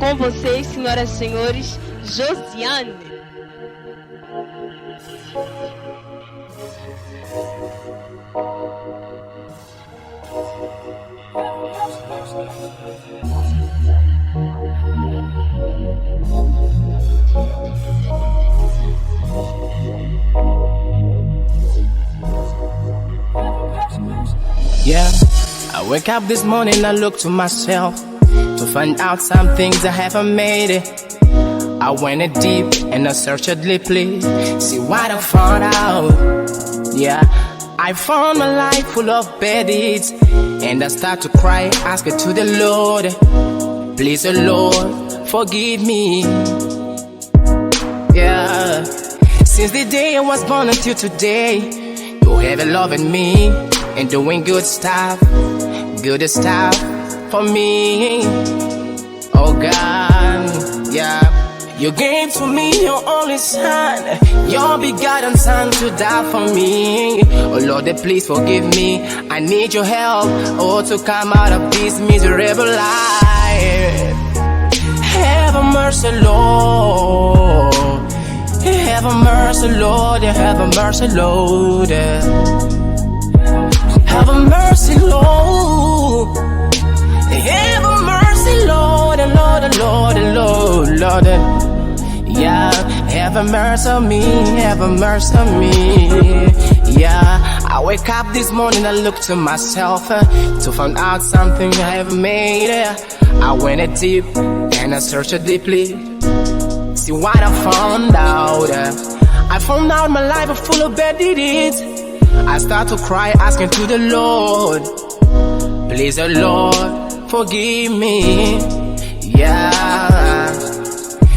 Com vocês, senhoras e senhores, Josiane. Yeah, I wake up this morning, I look to myself to find out some things I haven't made it. I went in deep and I searched deeply, see what I found out. Yeah, I found my life full of bad deeds, and I start to cry, asking to the Lord, please, oh Lord, forgive me. Yeah, since the day I was born until today, you have loving me and doing good stuff for me. Oh God, yeah. You gave to me your only son, your begotten son to die for me. Oh Lord, please forgive me. I need your help, oh, to come out of this miserable life. Have a mercy, Lord. Have a mercy, Lord. Have a mercy, Lord. Have a mercy, Lord. Have a mercy, Lord, Lord, Lord, Lord, Lord. Yeah, have a mercy on me, have a mercy on me. Yeah, I wake up this morning, I look to myself to find out something I have made. I went in deep and I searched deeply, see what I found out. I found out my life is full of bad deeds. I start to cry, asking to the Lord, please, oh Lord, forgive me. Yeah,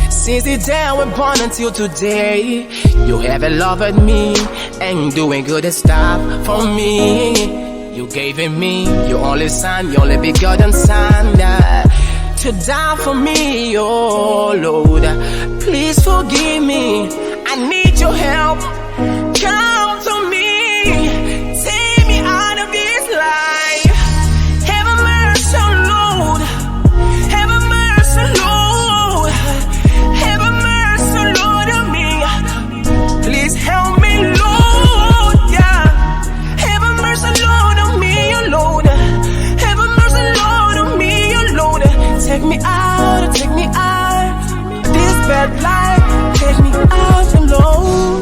since the day I was born until today, you have loved me and doing good stuff for me. You gave me your only son, your only begotten son, to die for me, oh Lord. Please forgive me, I need your help. Come to me, take me out of this life. Have a mercy, Lord. Have a mercy, Lord. Have a mercy, Lord, on me. Please help me, Lord. Yeah. Have a mercy, Lord, on me, oh Lord. Have a mercy, Lord, on me, oh Lord. Take me out this bad life. Take me out, oh Lord.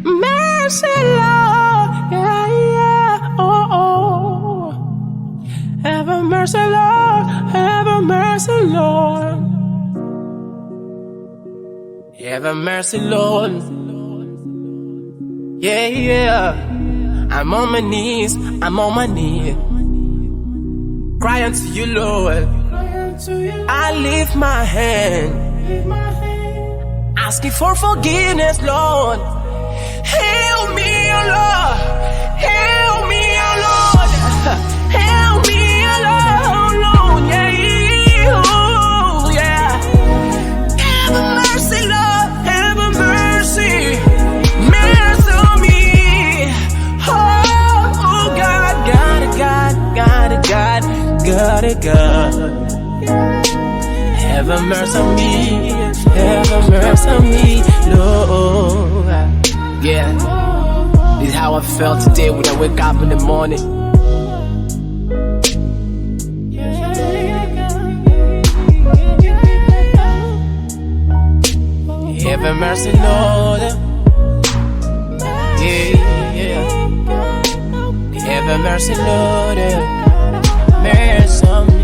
Mercy, Lord, yeah, yeah, oh, oh. Have a mercy, Lord, have a mercy, Lord. Have a mercy, Lord. Yeah, yeah. I'm on my knees, crying to you, Lord. I lift my hand, asking for forgiveness, Lord. Help me, oh Lord. Help me, oh Lord. Help me, oh Lord. Yeah, oh, yeah. Have a mercy, Lord. Have a mercy. Mercy on me. Oh, God, God. Have a mercy on me. Have a mercy on me, Lord. Yeah, this is how I felt today when I wake up in the morning. Have a mercy, Lord. Yeah, yeah. Have a mercy, Lord. Mercy on me.